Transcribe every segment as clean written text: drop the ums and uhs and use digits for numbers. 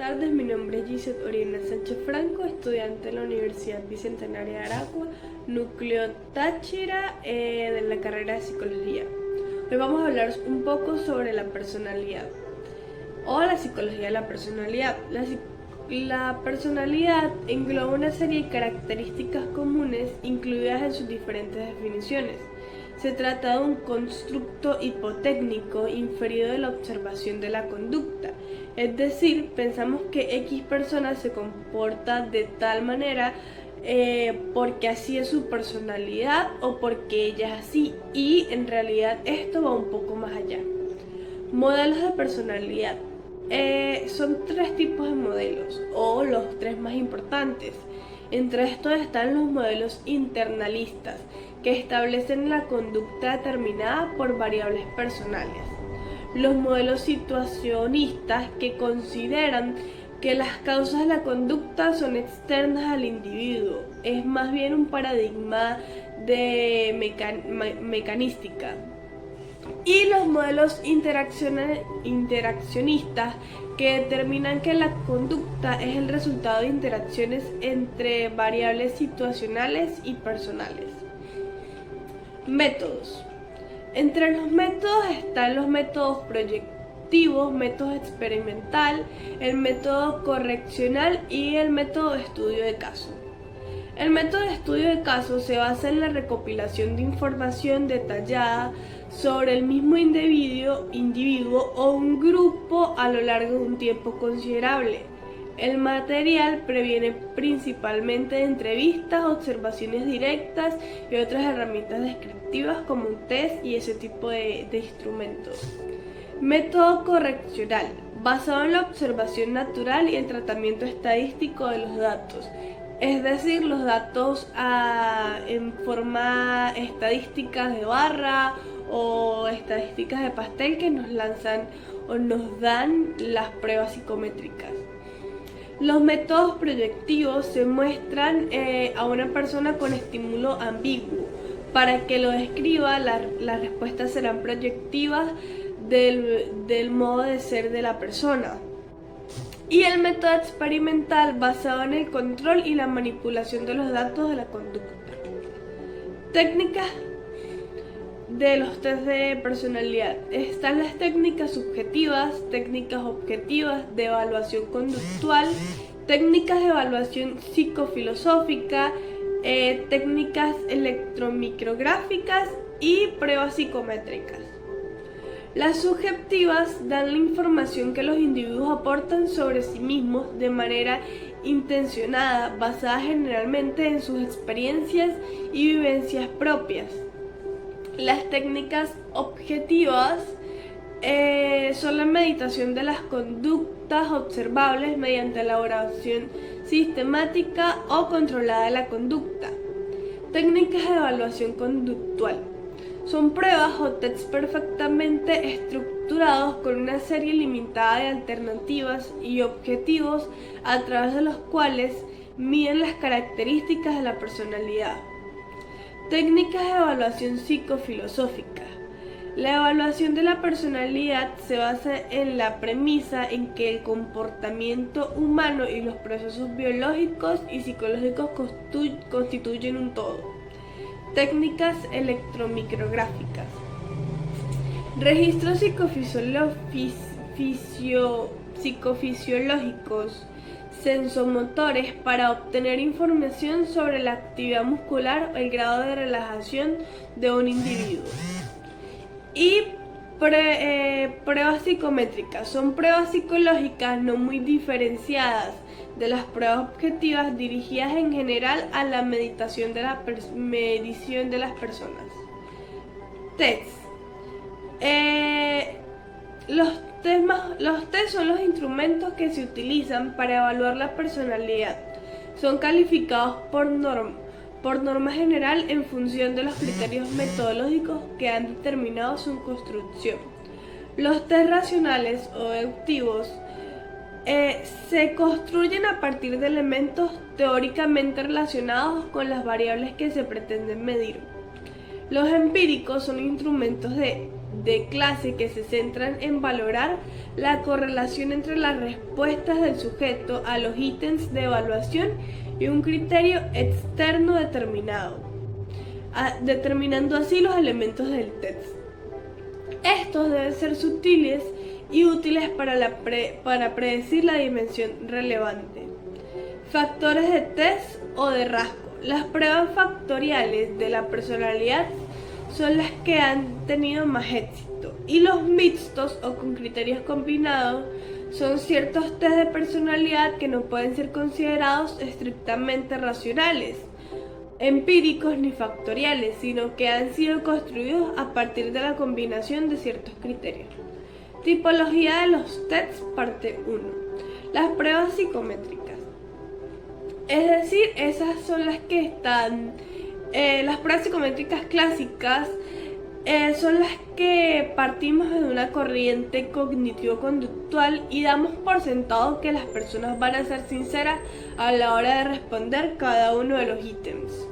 tardes, mi nombre es Gisette Oriana Sánchez Franco, estudiante de la Universidad Bicentenaria de Aragua, Núcleo Táchira, de la carrera de Psicología. Hoy vamos a hablar un poco sobre la personalidad o la psicología de la personalidad. La personalidad engloba una serie de características comunes incluidas en sus diferentes definiciones. Se trata de un constructo hipotécnico inferido de la observación de la conducta, es decir, pensamos que X persona se comporta de tal manera porque así es su personalidad o porque ella es así, y en realidad esto va un poco más allá. Modelos de personalidad. Son tres tipos de modelos, o los tres más importantes. Entre estos están los modelos internalistas, que establecen la conducta determinada por variables personales. Los modelos situacionistas, que consideran que las causas de la conducta son externas al individuo, es más bien un paradigma de mecanística. Y los modelos interaccionistas, que determinan que la conducta es el resultado de interacciones entre variables situacionales y personales. Métodos. Entre los métodos están los métodos proyectivos, método experimental, el método correccional y el método de estudio de caso. El método de estudio de caso se basa en la recopilación de información detallada sobre el mismo individuo o un grupo a lo largo de un tiempo considerable. El material previene principalmente de entrevistas, observaciones directas y otras herramientas descriptivas como un test y ese tipo de instrumentos. Método correccional, basado en la observación natural y el tratamiento estadístico de los datos. Es decir, los datos en forma estadísticas de barra o estadísticas de pastel que nos lanzan o nos dan las pruebas psicométricas. Los métodos proyectivos se muestran a una persona con estímulo ambiguo. Para que lo describa, las respuestas serán proyectivas del modo de ser de la persona. Y el método experimental, basado en el control y la manipulación de los datos de la conducta. Técnicas de los test de personalidad. Están las técnicas subjetivas, técnicas objetivas de evaluación conductual, técnicas de evaluación psicofilosófica, técnicas electromicrográficas y pruebas psicométricas. Las subjetivas dan la información que los individuos aportan sobre sí mismos de manera intencionada, basada generalmente en sus experiencias y vivencias propias. Las técnicas objetivas son la meditación de las conductas observables mediante elaboración sistemática o controlada de la conducta. Técnicas de evaluación conductual. Son pruebas o tests perfectamente estructurados con una serie limitada de alternativas y objetivos a través de los cuales miden las características de la personalidad. Técnicas de evaluación psicofilosófica. La evaluación de la personalidad se basa en la premisa en que el comportamiento humano y los procesos biológicos y psicológicos constituyen un todo. Técnicas electromicrográficas. Registros psicofisiológicos sensomotores para obtener información sobre la actividad muscular o el grado de relajación de un individuo. Y pruebas psicométricas. Son pruebas psicológicas no muy diferenciadas de las pruebas objetivas, dirigidas en general a la medición de las personas. Tests. Los test son los instrumentos que se utilizan para evaluar la personalidad. Son calificados por norma general en función de los criterios metodológicos que han determinado su construcción. Los test racionales o deductivos se construyen a partir de elementos teóricamente relacionados con las variables que se pretenden medir. Los empíricos son instrumentos de de clase que se centran en valorar la correlación entre las respuestas del sujeto a los ítems de evaluación y un criterio externo determinado, determinando así los elementos del test. Estos deben ser sutiles y útiles para predecir la dimensión relevante. Factores de test o de rasgo. Las pruebas factoriales de la personalidad son las que han tenido más éxito, y los mixtos o con criterios combinados son ciertos test de personalidad que no pueden ser considerados estrictamente racionales, empíricos ni factoriales, sino que han sido construidos a partir de la combinación de ciertos criterios. Tipología de los tests, parte 1. Las pruebas psicométricas. Es decir, esas son las que están, las pruebas psicométricas clásicas son las que partimos de una corriente cognitivo-conductual y damos por sentado que las personas van a ser sinceras a la hora de responder cada uno de los ítems.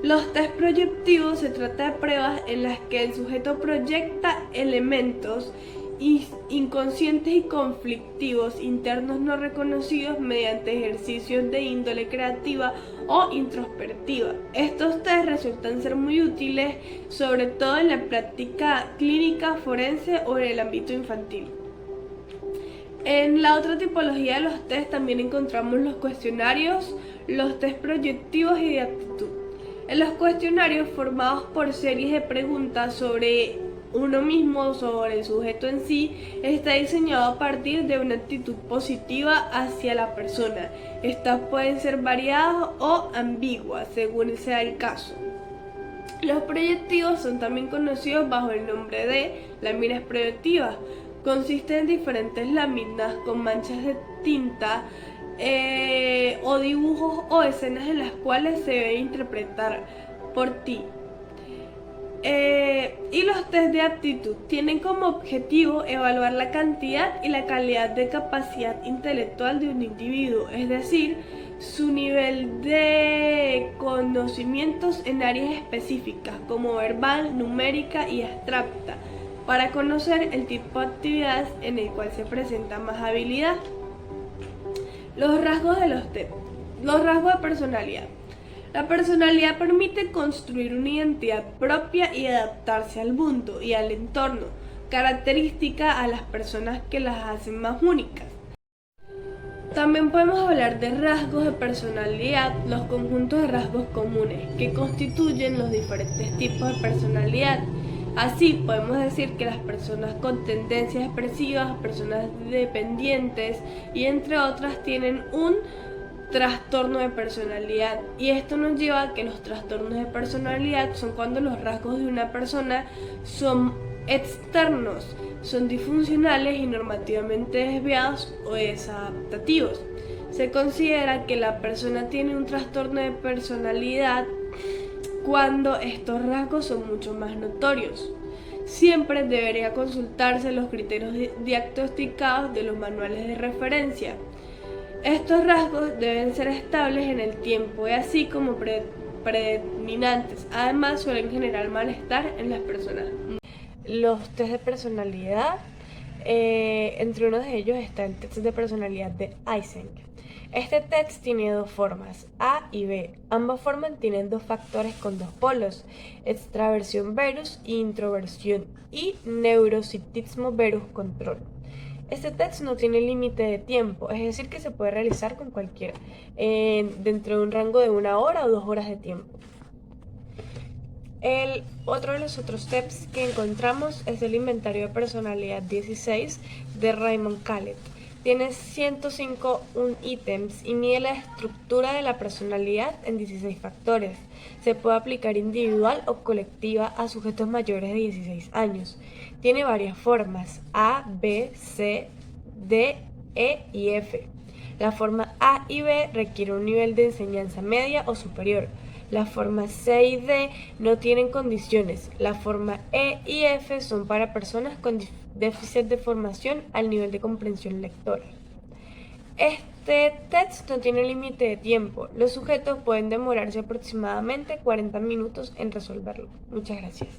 Los test proyectivos se trata de pruebas en las que el sujeto proyecta elementos inconscientes y conflictivos internos no reconocidos mediante ejercicios de índole creativa o introspectiva. Estos test resultan ser muy útiles, sobre todo en la práctica clínica forense o en el ámbito infantil. En la otra tipología de los test también encontramos los cuestionarios, los test proyectivos y de actitud. En los cuestionarios, formados por series de preguntas sobre uno mismo, sobre el sujeto en sí, está diseñado a partir de una actitud positiva hacia la persona. Estas pueden ser variadas o ambiguas, según sea el caso. Los proyectivos son también conocidos bajo el nombre de láminas proyectivas. Consisten en diferentes láminas con manchas de tinta o dibujos o escenas en las cuales se debe interpretar por ti. Y los test de aptitud tienen como objetivo evaluar la cantidad y la calidad de capacidad intelectual de un individuo, es decir, su nivel de conocimientos en áreas específicas como verbal, numérica y abstracta, para conocer el tipo de actividades en el cual se presenta más habilidad. Los rasgos de los test. Los rasgos de personalidad. La personalidad permite construir una identidad propia y adaptarse al mundo y al entorno, característica a las personas que las hacen más únicas. También podemos hablar de rasgos de personalidad, los conjuntos de rasgos comunes que constituyen los diferentes tipos de personalidad. Así podemos decir que las personas con tendencias expresivas, personas dependientes y entre otras tienen un trastorno de personalidad, y esto nos lleva a que los trastornos de personalidad son cuando los rasgos de una persona son externos, son disfuncionales y normativamente desviados o desadaptativos. Se considera que la persona tiene un trastorno de personalidad cuando estos rasgos son mucho más notorios. Siempre debería consultarse los criterios diagnosticados de los manuales de referencia. Estos rasgos deben ser estables en el tiempo y así como predominantes. Además, suelen generar malestar en las personas. Los test de personalidad, entre uno de ellos está el test de personalidad de Eysenck. Este test tiene dos formas, A y B. Ambas formas tienen dos factores con dos polos, extraversión versus introversión y neurocitismo versus control. Este test no tiene límite de tiempo, es decir que se puede realizar con cualquiera, dentro de un rango de 1 hora o 2 horas de tiempo. Otro de los otros tests que encontramos es el inventario de personalidad 16 de Raymond Calet. Tiene 105 ítems y mide la estructura de la personalidad en 16 factores. Se puede aplicar individual o colectiva a sujetos mayores de 16 años. Tiene varias formas, A, B, C, D, E y F. La forma A y B requiere un nivel de enseñanza media o superior. La forma C y D no tienen condiciones. La forma E y F son para personas con déficit de formación al nivel de comprensión lectora. Este test no tiene límite de tiempo. Los sujetos pueden demorarse aproximadamente 40 minutos en resolverlo. Muchas gracias.